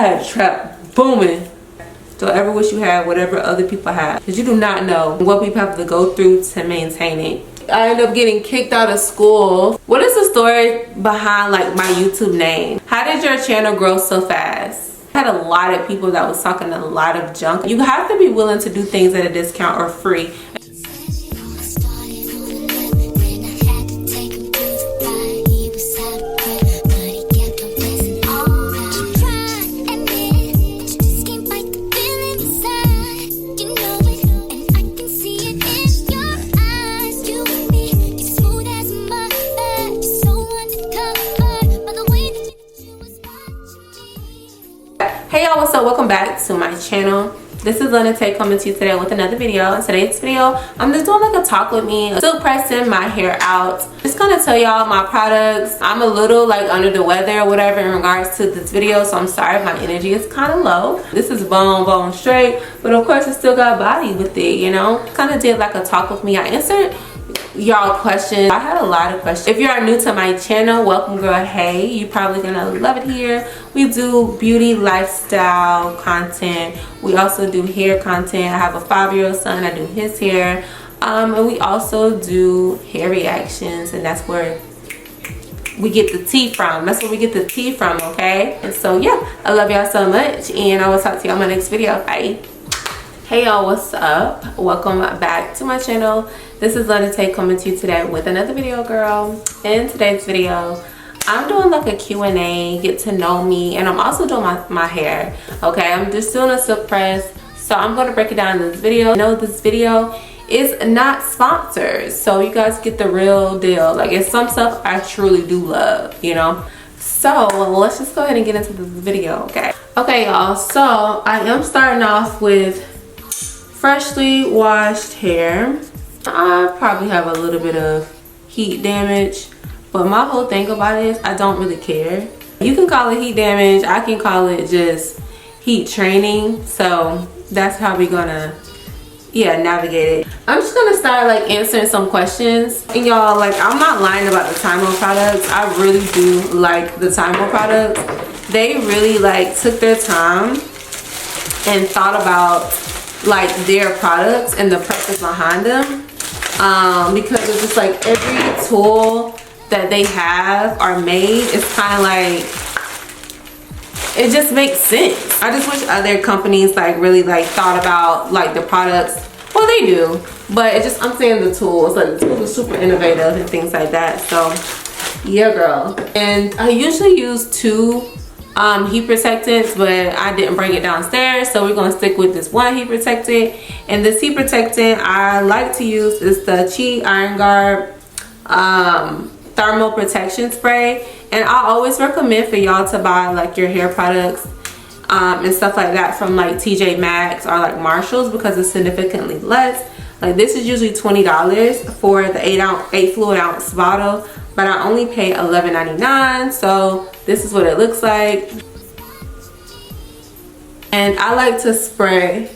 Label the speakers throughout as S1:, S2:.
S1: had a trap booming. Don't ever wish you had whatever other people have, because you do not know what people have to go through to maintain it. I ended up getting kicked out of school. What is the story behind like my YouTube name? How did your channel grow so fast? I had a lot of people that was talking a lot of junk. You have to be willing to do things at a discount or free. Hey y'all, what's up? Welcome back to my channel. This is London Tay coming to you today with another video. In today's video, I'm just doing like a talk with me. Still pressing my hair out. Just gonna tell y'all my products. I'm a little like under the weather or whatever in regards to this video, so I'm sorry if my energy is kind of low. This is bone straight, but of course it still got body with it, you know. Kind of did like a talk with me. I answered y'all questions. I had a lot of questions. If you are new to my channel, welcome girl. Hey, you probably gonna love it here. We do beauty lifestyle content. We also do hair content. I have a 5-year-old son. I do his hair, and we also do hair reactions, and that's where we get the tea from. That's where we get the tea from, okay? And so yeah, I love y'all so much, and I will talk to y'all in my next video. Bye. Hey y'all, what's up? Welcome back to my channel. This is London Tay coming to you today with another video, girl. In today's video, I'm doing like a Q&A, get to know me, and I'm also doing my hair, okay? I'm just doing a silk press, so I'm going to break it down in this video. No, this video is not sponsored, so you guys get the real deal. Like, it's some stuff I truly do love, you know? So let's just go ahead and get into this video, okay? Okay, y'all, so I am starting off with freshly washed hair. I probably have a little bit of heat damage, but my whole thing about it is I don't really care. You can call it heat damage, I can call it just heat training. So that's how we're gonna navigate it. I'm just gonna start like answering some questions, and y'all, like, I'm not lying about the Tymo products. I really do like the Tymo products. They really like took their time and thought about like their products and the purpose behind them, because it's just like every tool that they have are made, it's kind of like, it just makes sense. I just wish other companies like really like thought about like the products. Well, they do, but it just, I'm saying the tools, like the tools are super innovative and things like that. So yeah, girl. And I usually use 2 heat protectants, but I didn't bring it downstairs, so we're gonna stick with this one heat protectant. And this heat protectant I like to use is the Chi Iron Guard thermal protection spray, and I always recommend for y'all to buy like your hair products and stuff like that from like TJ Maxx or like Marshalls, because it's significantly less. Like, this is usually $20 for the 8 fluid ounce bottle, but I only pay $11.99. So this is what it looks like. And I like to spray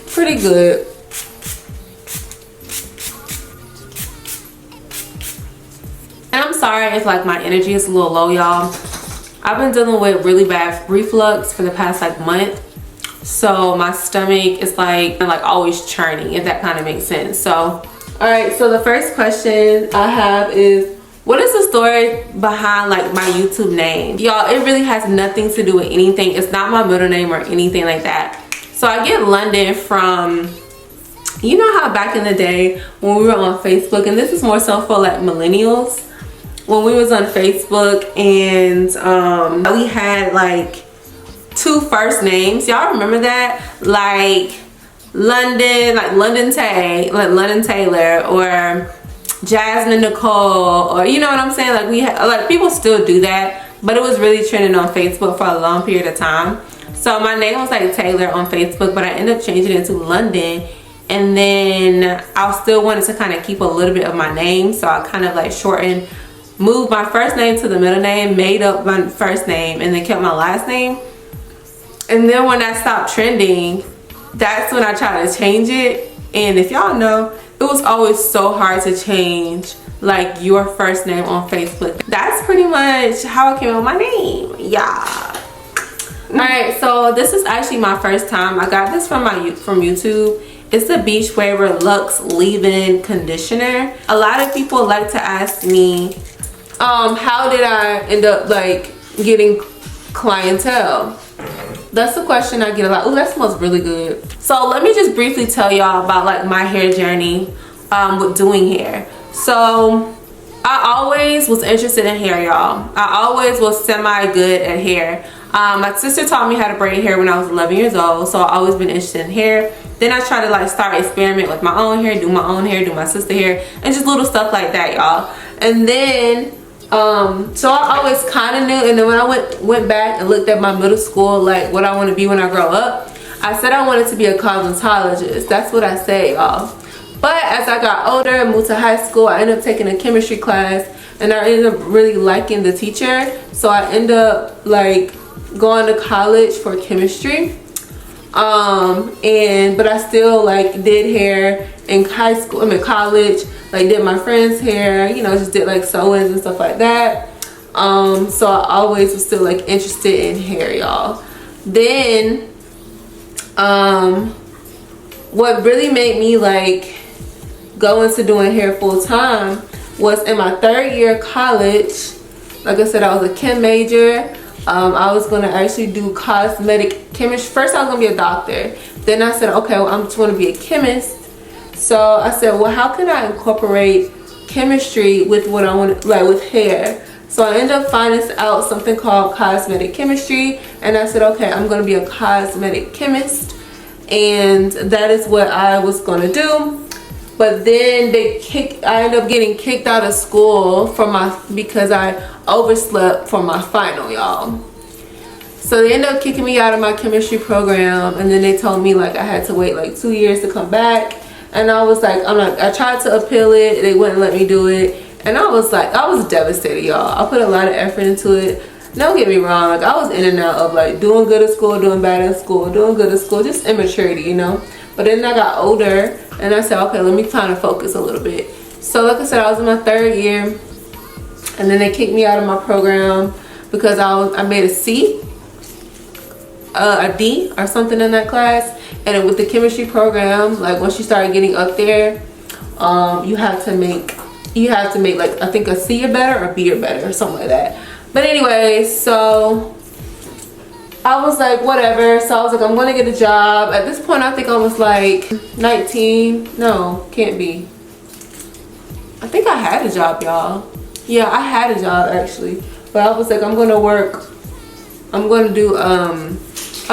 S1: pretty good. And I'm sorry if like my energy is a little low, y'all. I've been dealing with really bad reflux for the past like month, so my stomach is like always churning, if that kind of makes sense. So all right, so the first question I have is, what is the story behind like my YouTube name? Y'all, it really has nothing to do with anything. It's not my middle name or anything like that. So I get London from, you know how back in the day when we were on Facebook, and this is more so for like millennials, when we was on Facebook and we had like 2 first names. Y'all remember that? Like London, like London Tay, like London Taylor, or Jasmine Nicole, or you know what I'm saying? Like, we had, like, people still do that, but it was really trending on Facebook for a long period of time. So my name was like Taylor on Facebook, but I ended up changing it to London. And then I still wanted to kind of keep a little bit of my name, so I kind of like moved my first name to the middle name, made up my first name, and then kept my last name. And then when that stopped trending, that's when I tried to change it. And if y'all know, it was always so hard to change like your first name on Facebook. That's pretty much how I came up with my name. Yeah. Alright, so this is actually my first time. I got this from YouTube. It's the Beach Waver Luxe Leave-In Conditioner. A lot of people like to ask me, how did I end up like getting clientele? That's the question I get a lot. Oh, that smells really good. So let me just briefly tell y'all about like my hair journey with doing hair. So I always was interested in hair, y'all. I always was semi good at hair. My sister taught me how to braid hair when I was 11 years old, so I've always been interested in hair. Then I tried to like start experiment with my own hair, do my own hair, do my sister hair, and just little stuff like that, y'all. And then so I always kind of knew. And then when I went back and looked at my middle school, like what I want to be when I grow up, I said I wanted to be a cosmetologist. That's what I said, y'all. But as I got older and moved to high school, I ended up taking a chemistry class, and I ended up really liking the teacher. So I ended up like going to college for chemistry. But I still like did hair in high school, college, like did my friend's hair, you know, just did like sew-ins and stuff like that. So I always was still like interested in hair, y'all. Then what really made me like go into doing hair full time was in my 3rd year of college. Like I said, I was a chem major. I was going to actually do cosmetic chemistry. First I was going to be a doctor. Then I said, okay, well, I'm just going to be a chemist. So I said, well, how can I incorporate chemistry with what I want, like with hair? So I ended up finding out something called cosmetic chemistry, and I said, okay, I'm going to be a cosmetic chemist, and that is what I was going to do. But then I ended up getting kicked out of school because I overslept for my final, y'all. So they ended up kicking me out of my chemistry program, and then they told me like I had to wait like 2 years to come back. And I was like, I tried to appeal it, they wouldn't let me do it. And I was devastated, y'all. I put a lot of effort into it. Don't get me wrong, like I was in and out of like doing good at school, doing bad at school, doing good at school, just immaturity, you know. But then I got older and I said, okay, let me kind of focus a little bit. So like I said, I was in my 3rd year, and then they kicked me out of my program because I made a D or something in that class. And with the chemistry program, like once you start getting up there, you have to make like I think a C or better or B or better or something like that. But anyway, so I was like, whatever. So I was like, I'm gonna get a job. At this point I think I was like 19. No, can't be. I think I had a job, y'all. Yeah, I had a job actually. But I was like, I'm gonna work. I'm gonna do I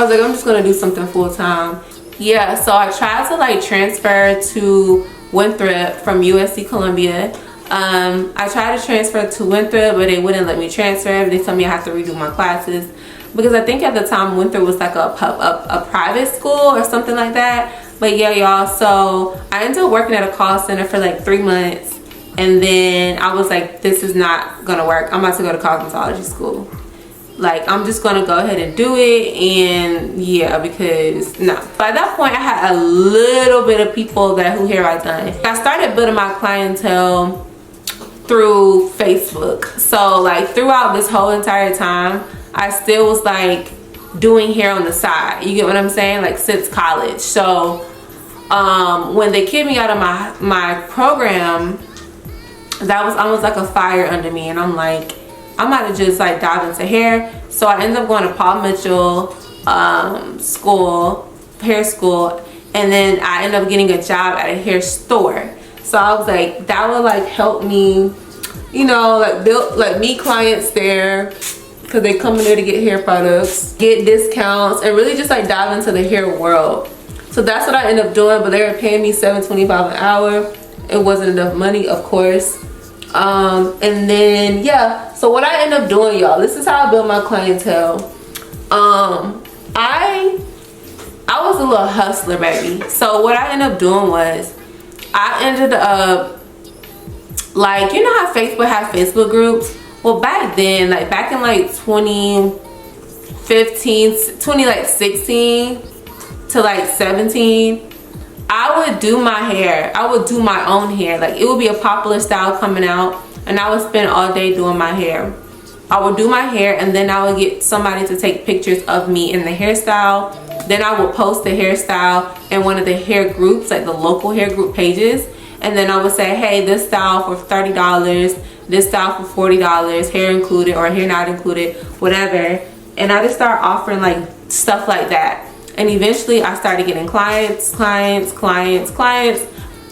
S1: was like, I'm just gonna do something full time. Yeah, so I tried to like transfer to Winthrop from USC Columbia. I tried to transfer to Winthrop, but they wouldn't let me transfer. They told me I have to redo my classes because I think at the time Winthrop was like a private school or something like that. But yeah, y'all, so I ended up working at a call center for like 3 months, and then I was like, this is not gonna work. I'm about to go to cosmetology school. Like, I'm just gonna go ahead and do it. And yeah, because no, by that point I had a little bit of people who hair I done. I started building my clientele through Facebook. So like throughout this whole entire time, I still was like doing hair on the side. You get what I'm saying? Like since college. So when they kicked me out of my program, that was almost like a fire under me, and I'm like, I'm about to just like dive into hair. So I ended up going to Paul Mitchell hair school, and then I ended up getting a job at a hair store. So I was like, that would like help me, you know, like build, like meet clients there, because they come in there to get hair products, get discounts, and really just like dive into the hair world. So that's what I ended up doing. But they were paying me $7.25 an hour. It wasn't enough money, of course. And then yeah, so what I end up doing, y'all, this is how I build my clientele. I was a little hustler, baby. So what I ended up doing was I ended up, like, you know how Facebook has Facebook groups? Well, back then, like back in like 2016 to like 17, I I would do my hair. I would do my own hair. Like, it would be a popular style coming out, and I would spend all day doing my hair. I would do my hair, and then I would get somebody to take pictures of me in the hairstyle. Then I would post the hairstyle in one of the hair groups, like the local hair group pages. And then I would say, hey, this style for $30, this style for $40, hair included or hair not included, whatever. And I just start offering like stuff like that. And eventually I started getting clients. So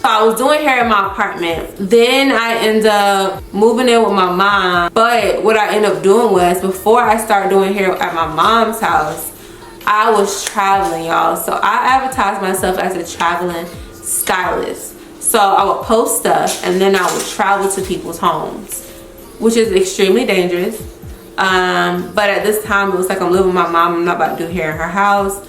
S1: I was doing hair in my apartment. Then I ended up moving in with my mom. But what I ended up doing was, before I started doing hair at my mom's house, I was traveling, y'all. So I advertised myself as a traveling stylist. So I would post stuff, and then I would travel to people's homes, which is extremely dangerous. But at this time, it was like, I'm living with my mom. I'm not about to do hair in her house.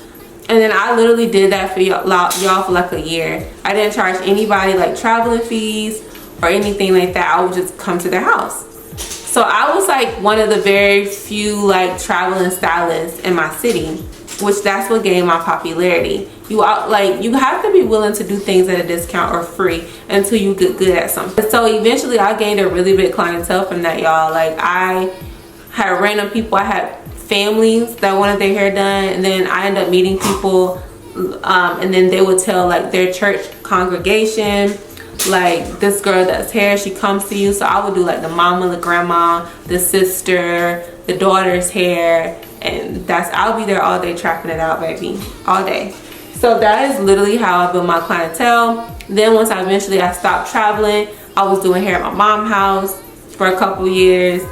S1: And then I literally did that for y'all for like a year. I didn't charge anybody like traveling fees or anything like that. I would just come to their house. So I was like one of the very few like traveling stylists in my city, which that's what gained my popularity. You have to be willing to do things at a discount or free until you get good at something. So eventually I gained a really big clientele from that, y'all. Like, I had random people, I had families that wanted their hair done, and then I ended up meeting people, and then they would tell like their church congregation, like, this girl does hair, she comes to you. So I would do like the mama, the grandma, the sister, the daughter's hair, and I'll be there all day trapping it out, baby, all day. So that is literally how I built my clientele. Then once I stopped traveling, I was doing hair at my mom's house for a couple years.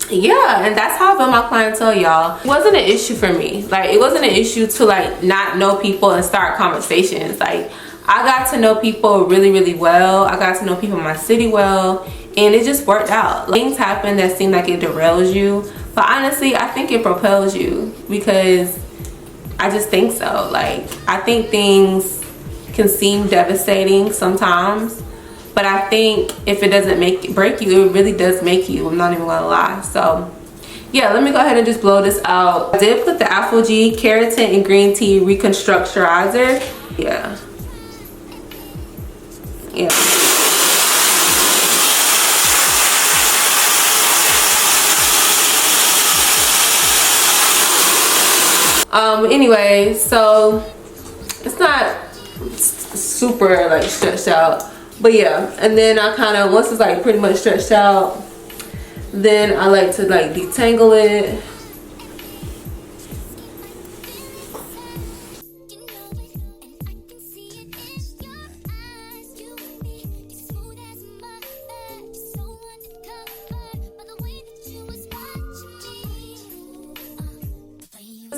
S1: Yeah, and that's how I built my clientele, y'all. It wasn't an issue for me. Like, it wasn't an issue to like not know people and start conversations. Like, I got to know people really, really well. I got to know people in my city well, and it just worked out. Things happen that seem like it derails you, but honestly, I think it propels you, because I just think so. Like, I think things can seem devastating sometimes, but I think if it doesn't break you, it really does make you. I'm not even gonna lie. So yeah, let me go ahead and just blow this out. I did put the ApHogee Keratin and Green Tea Reconstructurizer. Yeah. Anyway, so it's not super like stretched out, but yeah. And then I kind of, once it's like pretty much stretched out, then I like to like detangle it.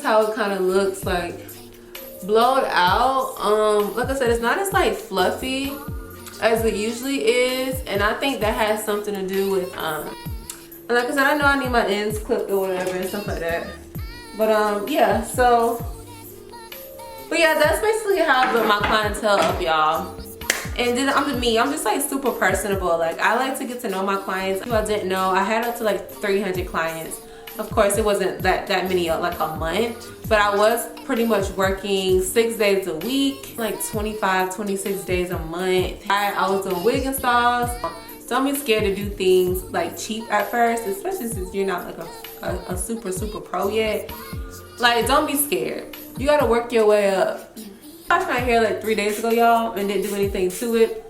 S1: How it kind of looks like blowed out. Like I said, it's not as like fluffy as it usually is, and I think that has something to do with and like I said, I know I need my ends clipped or whatever and stuff like that, but yeah. So but yeah, that's basically how I built my clientele up, y'all. And then I'm just like super personable. Like, I like to get to know my clients. If I didn't know, I had up to like 300 clients. Of course, it wasn't that many like a month, but I was pretty much working 6 days a week, like 25, 26 days a month. I was doing wig installs. Don't be scared to do things like cheap at first, especially since you're not like a super pro yet. Like, don't be scared. You gotta work your way up. I washed my hair like 3 days ago, y'all, and didn't do anything to it.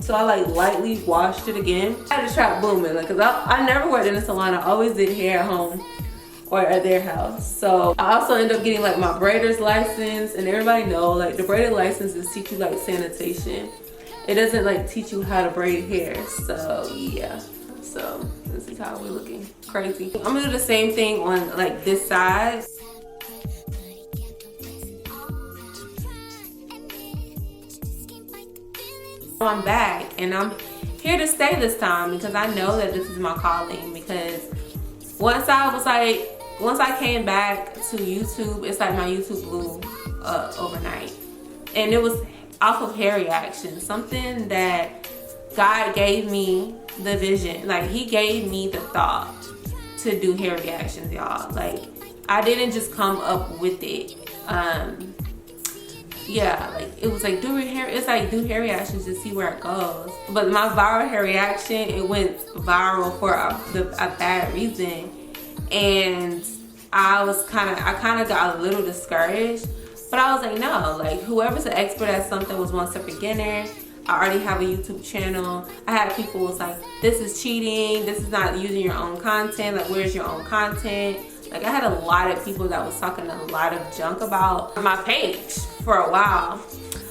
S1: So I like lightly washed it again. I had to trap booming, like, cause I never worked in a salon. I always did hair at home or at their house. So I also ended up getting like my braider's license, and everybody know like the braider licenses teach you like sanitation. It doesn't like teach you how to braid hair. So yeah. So this is how we're looking. Crazy. I'm gonna do the same thing on like this side. I'm back, and I'm here to stay this time because I know that this is my calling. Because once I came back to YouTube, it's like my YouTube blew up overnight, and it was off of hair reactions. Something that God gave me the vision, like He gave me the thought to do hair reactions, y'all. Like, I didn't just come up with it. yeah, like it was like do hair, it's like do hair reactions to see where it goes. But my viral hair reaction, it went viral for a bad reason, and I kind of got a little discouraged. But I was like, no, like whoever's an expert at something was once a beginner. I already have a YouTube channel. I had people was like, this is cheating, this is not using your own content, like where's your own content? Like I had a lot of people that was talking a lot of junk about my page for a while.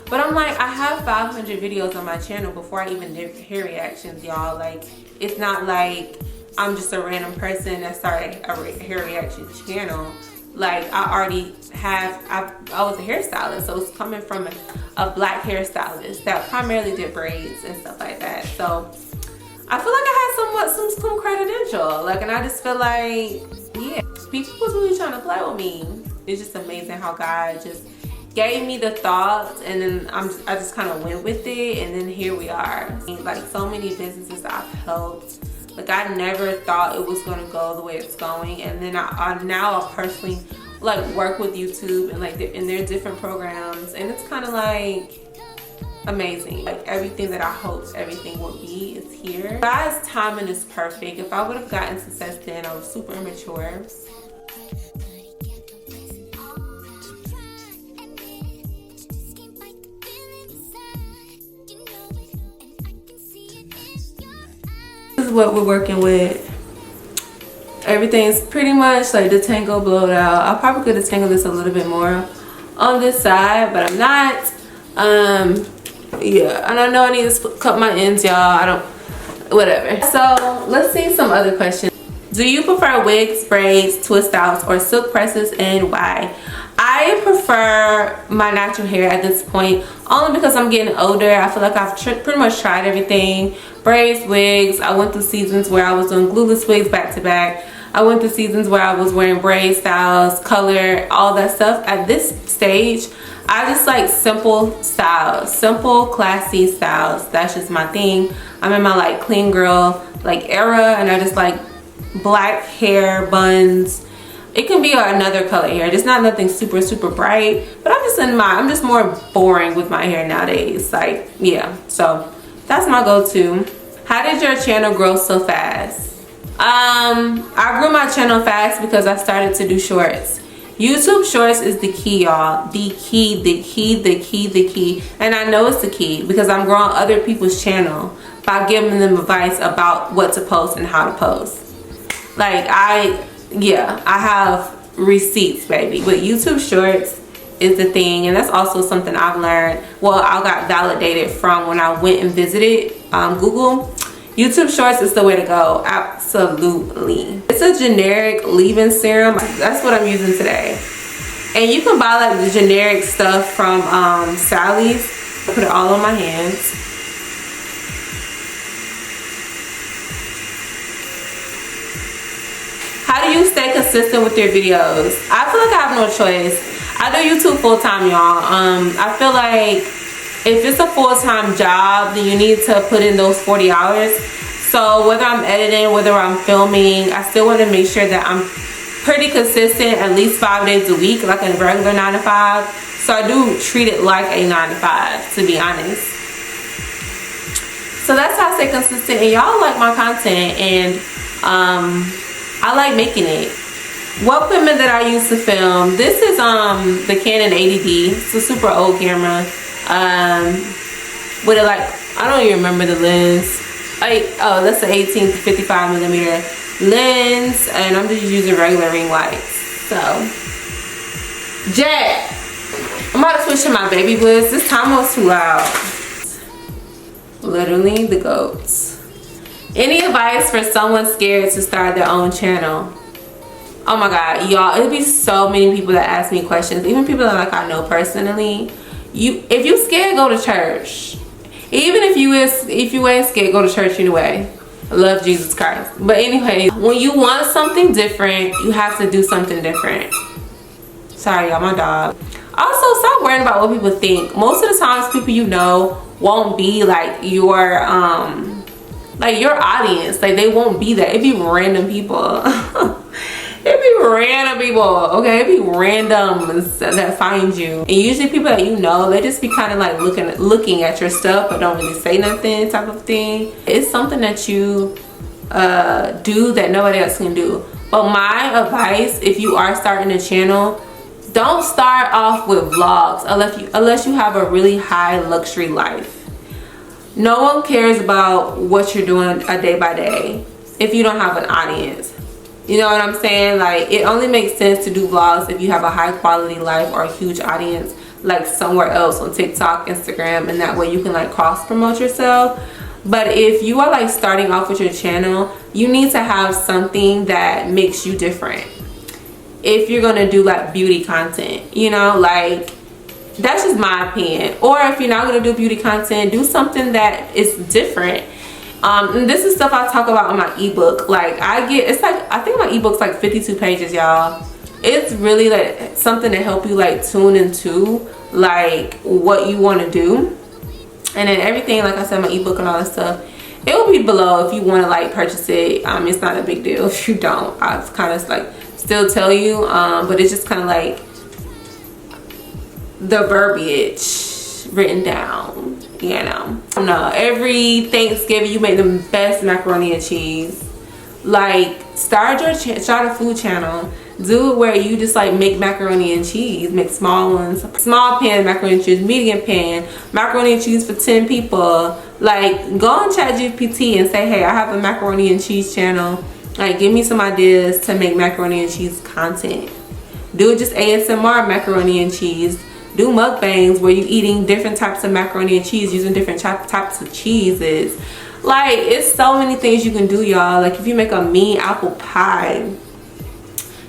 S1: But I'm like, I have 500 videos on my channel before I even did hair reactions, y'all. Like, it's not like I'm just a random person that started a hair reaction channel. Like, I already have, I was a hairstylist, so it's coming from a black hairstylist that primarily did braids and stuff like that. So I feel like I had some credential. Like, and I just feel like, yeah, people was really trying to play with me. It's just amazing how God just gave me the thoughts, and then I just kind of went with it, and then here we are. Like, so many businesses that I've helped, like I never thought it was gonna go the way it's going, and then I personally like work with YouTube and like in their different programs, and it's kind of like amazing. Like everything that I hoped everything would be is here. God's timing is perfect. If I would have gotten success then, I was super immature. This is what we're working with. Everything's pretty much like detangled, blowed out. I probably could detangle this a little bit more on this side, but I'm not. Yeah, and I know I need to cut my ends, y'all. Whatever. So let's see some other questions. Do you prefer wigs, braids, twist outs, or silk presses, and why? I prefer my natural hair at this point, only because I'm getting older. I feel like I've pretty much tried everything. Braids, wigs. I went through seasons where I was doing glueless wigs back to back. I went through seasons where I was wearing braid styles, color, all that stuff. At this stage, I just like simple styles, simple, classy styles. That's just my thing. I'm in my like clean girl like era, and I just like black hair, buns. It can be another color hair. It's not nothing super, super bright, but I'm just more boring with my hair nowadays. Like, yeah, so that's my go-to. How did your channel grow so fast? I grew my channel fast because I started to do shorts. YouTube shorts is the key, y'all. The key. And I know it's the key because I'm growing other people's channel by giving them advice about what to post and how to post. Like, I have receipts, baby. But YouTube shorts is the thing, and that's also something I've learned. Well, I got validated from when I went and visited Google. YouTube shorts is the way to go, absolutely. It's a generic leave-in serum. That's what I'm using today. And you can buy like the generic stuff from Sally's. I put it all on my hands. How do you stay consistent with your videos? I feel like I have no choice. I do YouTube full-time, y'all. I feel like if it's a full-time job, then you need to put in those 40 hours. So whether I'm editing, whether I'm filming, I still want to make sure that I'm pretty consistent at least 5 days a week, like a regular 9 to 5. So I do treat it like a 9 to 5, to be honest. So that's how I stay consistent. And y'all like my content, and I like making it. What equipment that I use to film? This is the Canon 80D. It's a super old camera. With it, like, I don't even remember the lens. Oh, that's the 18 to 55 millimeter lens, and I'm just using regular ring lights. So, Jet, I'm about to switch to my baby bliss. This time was too loud. Literally the goats. Any advice for someone scared to start their own channel? Oh my God, y'all, it'd be so many people that ask me questions, even people that like I know personally. If you scared, go to church. Even if you ain't scared, go to church anyway. I love Jesus Christ. But anyway, when you want something different, you have to do something different. Sorry, y'all, my dog. Also, stop worrying about what people think. Most of the times, people you know won't be like your audience. Like, they won't be that. It'd be random people. It'd be random people, okay? It be randoms that find you, and usually people that you know, they just be kind of like looking at your stuff but don't really say nothing type of thing. It's something that you do that nobody else can do. But my advice, if you are starting a channel, don't start off with vlogs unless you have a really high luxury life. No one cares about what you're doing a day by day if you don't have an audience. You know what I'm saying? Like, it only makes sense to do vlogs if you have a high quality life or a huge audience, like somewhere else on TikTok, Instagram, and that way you can like cross promote yourself. But if you are like starting off with your channel, you need to have something that makes you different. If you're gonna do like beauty content, you know, like, that's just my opinion. Or if you're not gonna do beauty content, do something that is different. And this is stuff I talk about in my ebook. Like, I think my ebook's like 52 pages, y'all. It's really like something to help you like tune into like what you want to do. And then everything, like I said, my ebook and all that stuff, it will be below if you want to like purchase it. It's not a big deal if you don't. I kind of like still tell you, but it's just kind of like the verbiage written down, you know. No, every Thanksgiving you make the best macaroni and cheese. Like, start a food channel. Do it where you just like make macaroni and cheese. Make small ones, small pan macaroni and cheese, medium pan macaroni and cheese for 10 people. Like, go on ChatGPT and say, hey, I have a macaroni and cheese channel. Like, give me some ideas to make macaroni and cheese content. Do just ASMR macaroni and cheese. Do mukbangs where you're eating different types of macaroni and cheese using different types of cheeses. Like, it's so many things you can do, y'all. Like, if you make a mean apple pie,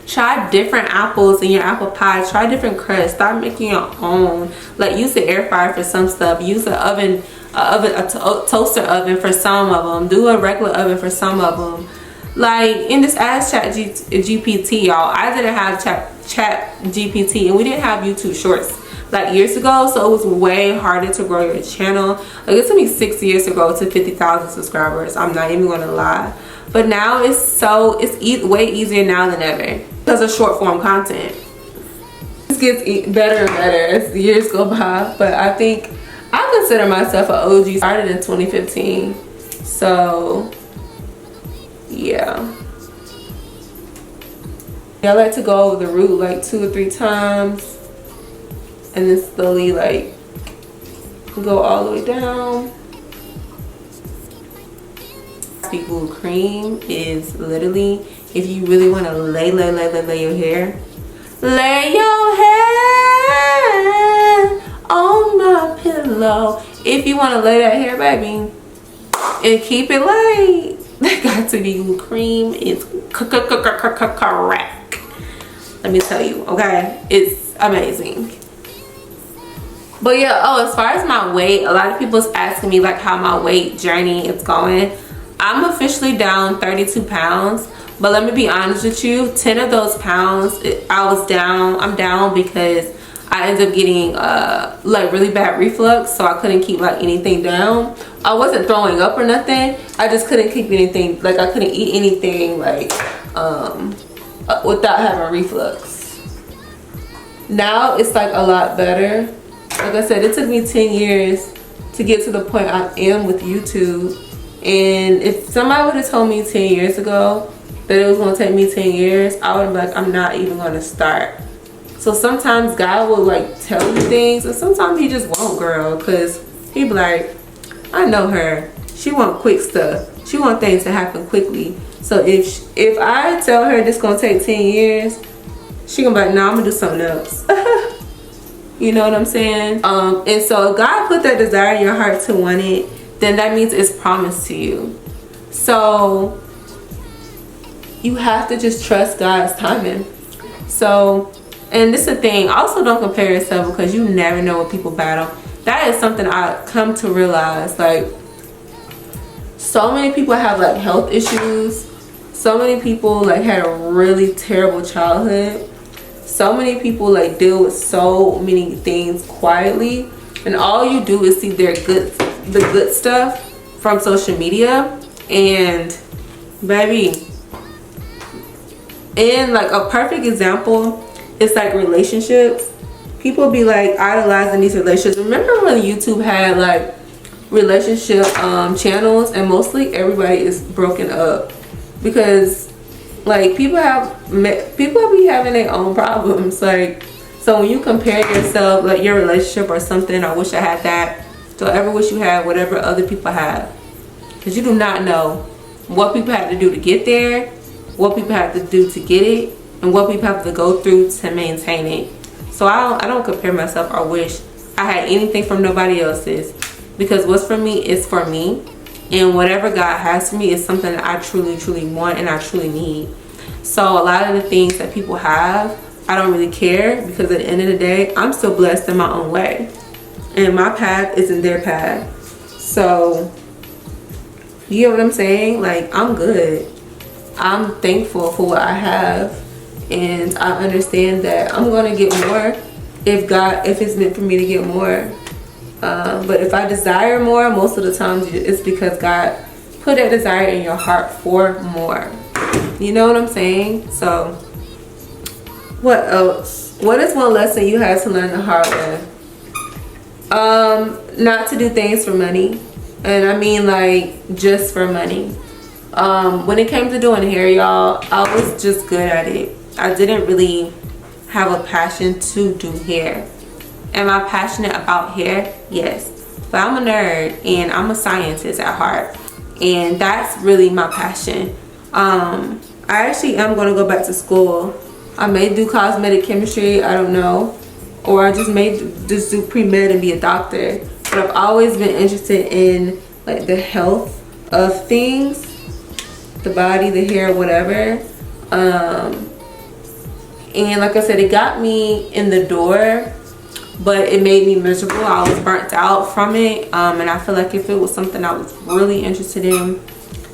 S1: try different apples in your apple pie. Try different crusts. Start making your own. Like, use the air fryer for some stuff. Use the oven, a toaster oven for some of them. Do a regular oven for some of them. Like, and just ask ChatGPT, y'all. I didn't have ChatGPT, and we didn't have YouTube Shorts like years ago, so it was way harder to grow your channel. Like, it took me 6 years to grow to 50,000 subscribers. I'm not even gonna lie. But now it's way easier now than ever because of short form content. It gets better and better as the years go by. But I think I consider myself an OG. Started in 2015, so yeah. I like to go over the route like 2 or 3 times, and then slowly like go all the way down. People, cream is literally, if you really want to lay your hair, lay your head on my pillow. If you want to lay that hair, baby, and keep it light, that got to be cream. It's correct. Let me tell you, okay? It's amazing. But yeah, oh, as far as my weight, a lot of people's asking me like how my weight journey is going. I'm officially down 32 pounds, but let me be honest with you, 10 of those pounds I'm down because I ended up getting like really bad reflux, so I couldn't keep like anything down. I wasn't throwing up or nothing, I just couldn't keep anything, like I couldn't eat anything like without having reflux. Now it's like a lot better. Like I said, it took me 10 years to get to the point I am with YouTube. And if somebody would have told me 10 years ago that it was going to take me 10 years, I would have been like, I'm not even going to start. So sometimes God will like tell you things, and sometimes he just won't, girl, because he be like, I know her, she want quick stuff, she want things to happen quickly. So if I tell her this gonna take 10 years, she gonna be like, no, I'm gonna do something else. You know what I'm saying? And so if God put that desire in your heart to want it, then that means it's promised to you. So you have to just trust God's timing. So, and this is the thing, also don't compare yourself, because you never know what people battle. That is something I come to realize. Like, so many people have like health issues. So many people like had a really terrible childhood. So many people like deal with so many things quietly, and all you do is see the good stuff from social media. And baby, And like a perfect example is like relationships. People be like idolizing these relationships. Remember when YouTube had like relationship channels, and mostly everybody is broken up because like people be having their own problems. Like, so when you compare yourself, like your relationship or something, I wish I had that, don't ever wish you had whatever other people have, because you do not know what people have to do to get there, what people have to do to get it, and what people have to go through to maintain it. So I don't compare myself or wish I had anything from nobody else's, because what's for me is for me, and whatever God has for me is something that I truly want and I truly need. So a lot of the things that people have, I don't really care, because at the end of the day, I'm still blessed in my own way, and my path isn't their path. So you get what I'm saying? Like, I'm good. I'm thankful for what I have, and I understand that I'm gonna get more if it's meant for me to get more. But if I desire more, most of the times it's because God put that desire in your heart for more. You know what I'm saying? So what else? What is one lesson you had to learn the hard way? Not to do things for money. And I mean like just for money. When it came to doing hair, y'all, I was just good at it. I didn't really have a passion to do hair. Am I passionate about hair? Yes. But I'm a nerd and I'm a scientist at heart, and that's really my passion. I actually am going to go back to school. I may do cosmetic chemistry, I don't know, or I just may just do pre-med and be a doctor. But I've always been interested in like the health of things, the body, the hair, whatever. And like I said, it got me in the door, but it made me miserable. I was burnt out from it, and I feel like if it was something I was really interested in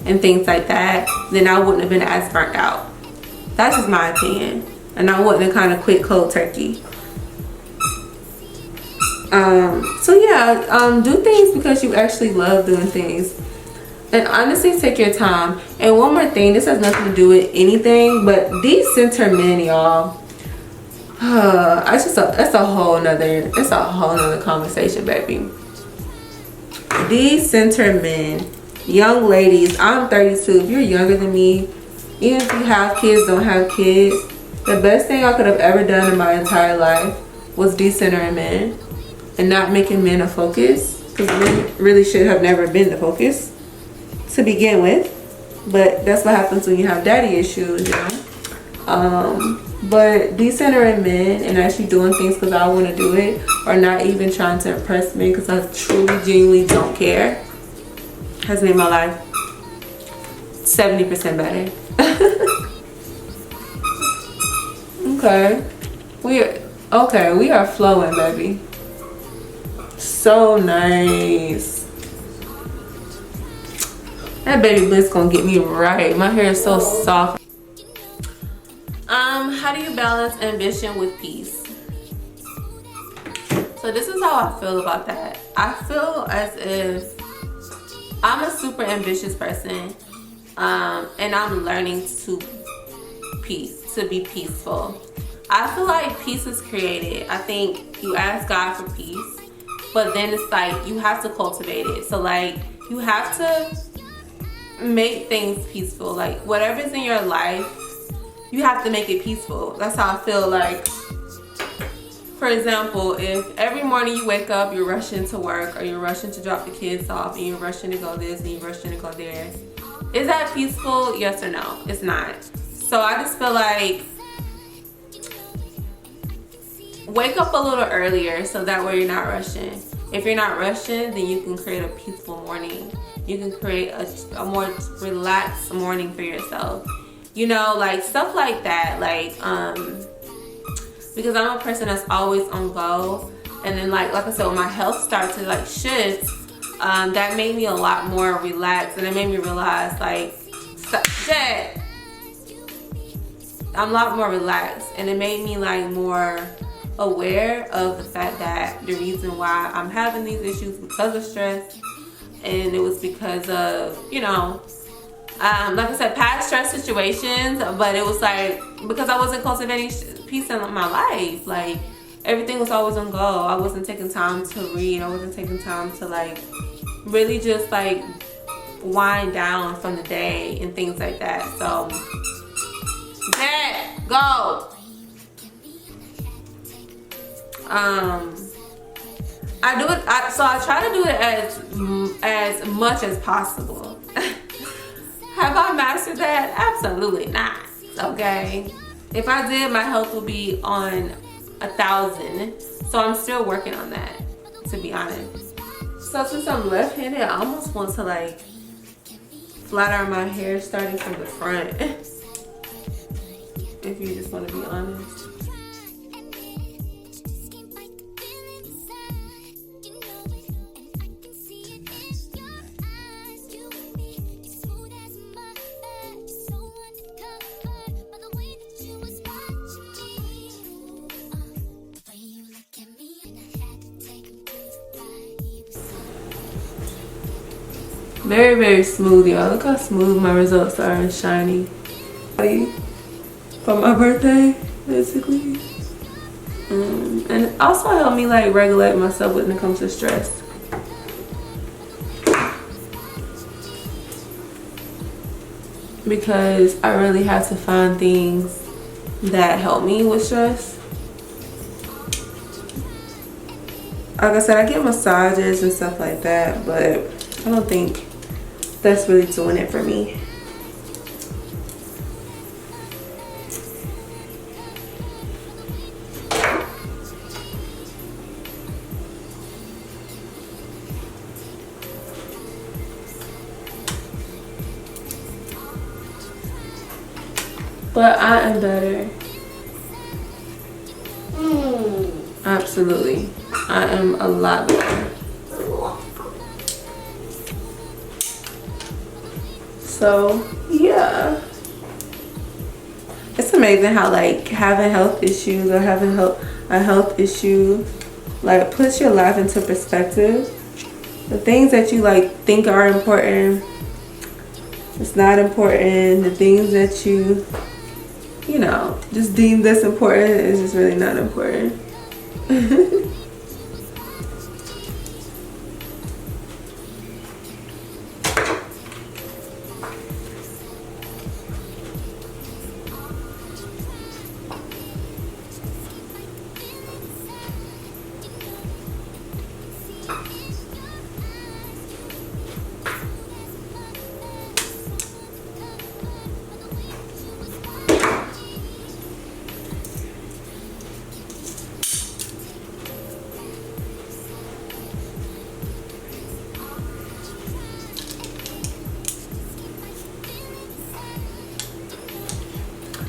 S1: and things like that, then I wouldn't have been as burnt out. That's just my opinion, and I wouldn't have kind of quit cold turkey. So yeah, do things because you actually love doing things, and honestly take your time. And one more thing, this has nothing to do with anything, but decenter men, y'all, it's a whole nother conversation, baby. Decenter men, young ladies, I'm 32. If you're younger than me, even if you have kids, don't have kids, the best thing I could have ever done in my entire life was decentering men and not making men a focus, because men really should have never been the focus to begin with. But that's what happens when you have daddy issues, you know. But decentering men and actually doing things because I want to do it, or not even trying to impress men because I truly, genuinely don't care, has made my life 70% better. We are flowing, baby. So nice. That baby bliss gonna get me right. My hair is so soft. How do you balance ambition with peace? So this is how I feel about that. I feel as if I'm a super ambitious person, and I'm learning to be peaceful. I feel like peace is created. I think you ask God for peace, but then it's like you have to cultivate it. So like you have to make things peaceful. Like whatever's in your life, you have to make it peaceful. That's how I feel. Like, for example, if every morning you wake up, you're rushing to work, or you're rushing to drop the kids off, and you're rushing to go this and you're rushing to go there, is that peaceful? Yes or no? It's not. So I just feel like wake up a little earlier so that way you're not rushing. If you're not rushing, then you can create a peaceful morning. You can create a more relaxed morning for yourself. You know, like stuff like that. Like, because I'm a person that's always on go. And then like I said, when my health started to like shift, that made me a lot more relaxed. And it made me realize like, shit, I'm a lot more relaxed. And it made me like more aware of the fact that the reason why I'm having these issues because of stress, and it was because of, you know, like I said, past stress situations, but it was like because I wasn't cultivating peace in my life. Like everything was always on go. I wasn't taking time to read. I wasn't taking time to like really just like wind down from the day and things like that. So Dad, go. I do it. So I try to do it as much as possible. Have I mastered that? Absolutely not. Okay. If I did, my health would be on 1,000. So I'm still working on that, to be honest. So since I'm left-handed, I almost want to like flat iron my hair starting from the front. If you just want to be honest. Very, very smooth, y'all. Look how smooth my results are and shiny. For my birthday, basically. And also helped me like regulate myself when it comes to stress. Because I really have to find things that help me with stress. Like I said, I get massages and stuff like that, but I don't think that's really doing it for me. But I am better. Absolutely. I am a lot better. So, yeah. It's amazing how like having health issues or having a health issue like puts your life into perspective. The things that you like think are important, it's not important. The things that you know, just deem this important is just really not important.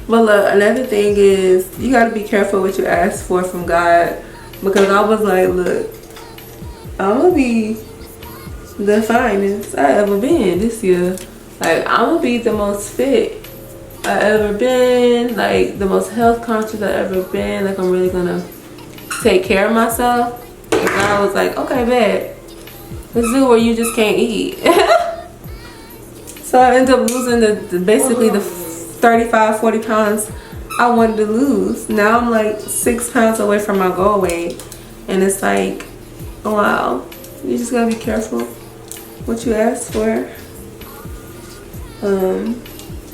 S1: But look, another thing is you got to be careful what you ask for from God, because I was like, look, I'm gonna be the finest I ever been this year. Like I'm gonna be the most fit I ever been, like the most health conscious I ever been. Like I'm really gonna take care of myself. And God was like, okay, bet, let's do where you just can't eat. So I ended up losing basically the 35-40 pounds I wanted to lose. Now I'm like 6 pounds away from my goal weight, and it's like, oh, wow, you just gotta be careful what you ask for,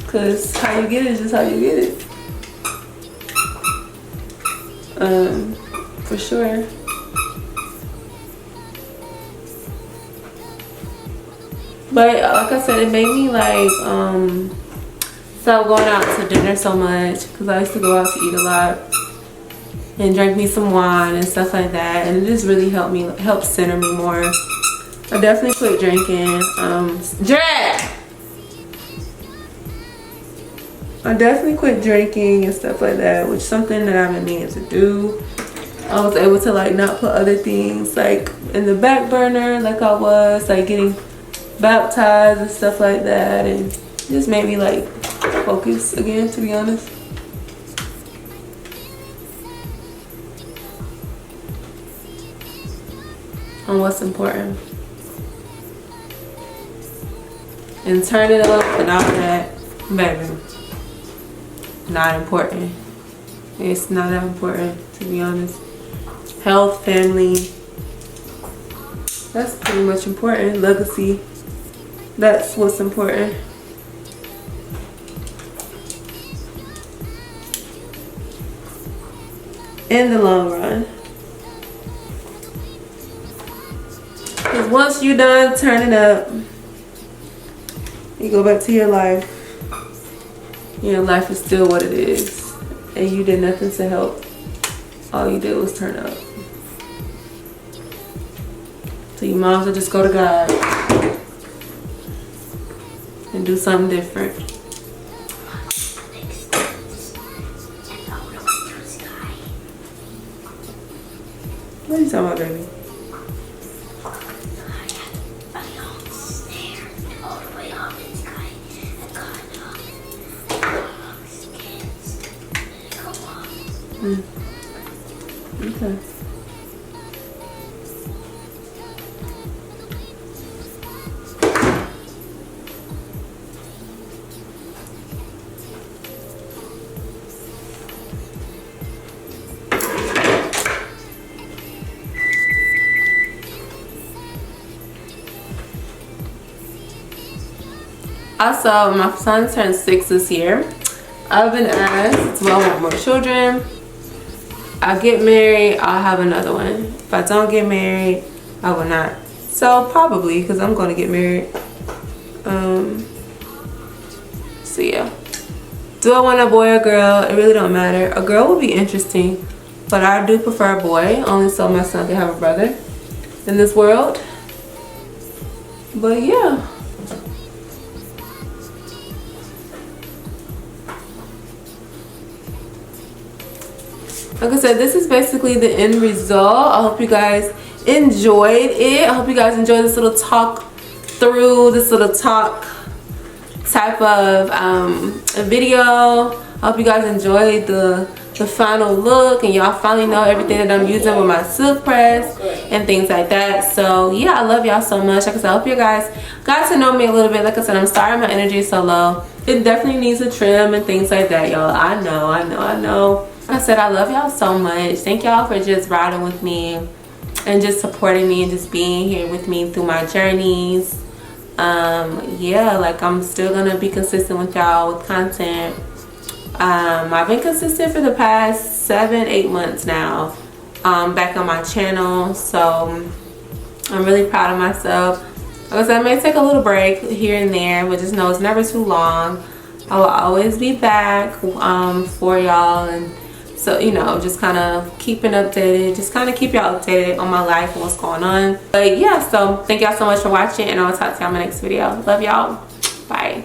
S1: because how you get it is just how you get it, for sure. But like I said, it made me like stop going out to dinner so much, because I used to go out to eat a lot and drink me some wine and stuff like that, and it just really helped center me more. I definitely quit drinking. I definitely quit drinking and stuff like that, which is something that I've been meaning to do. I was able to like not put other things like in the back burner like I was, like getting baptized and stuff like that, and just made me like focus again, to be honest. On what's important. and turn it up and all that, baby, not important. It's not that important, to be honest. Health, family, that's pretty much important. Legacy, that's what's important. In the long run. Because once you're done turning up, you go back to your life. Your life is still what it is. And you did nothing to help. All you did was turn up. So you might as well just go to God and do something different. What are you talking about, baby? Okay. Also, my son turned 6 this year. I've been asked, do I want more children? I get married, I'll have another one. If I don't get married, I will not. So probably, because I'm going to get married. So yeah. Do I want a boy or girl? It really don't matter. A girl would be interesting, but I do prefer a boy, only so my son can have a brother in this world. But yeah. Like I said, this is basically the end result. I hope you guys enjoyed it. I hope you guys enjoyed this little talk through, this little talk type of video. I hope you guys enjoyed the final look and y'all finally know everything that I'm using with my silk press and things like that. So yeah, I love y'all so much. Like I said, I hope you guys got to know me a little bit. Like I said, I'm sorry my energy is so low. It definitely needs a trim and things like that, y'all. I know. Like I said, I love y'all so much. Thank y'all for just riding with me and just supporting me and just being here with me through my journeys. Yeah, like I'm still gonna be consistent with y'all with content. I've been consistent for the past 7-8 months now, back on my channel, so I'm really proud of myself. Like I said, I may take a little break here and there, but just know it's never too long. I will always be back for y'all, and so, you know, just kind of keeping updated, just kind of keep y'all updated on my life and what's going on. But yeah, so thank y'all so much for watching, and I'll talk to y'all in my next video. Love y'all. Bye.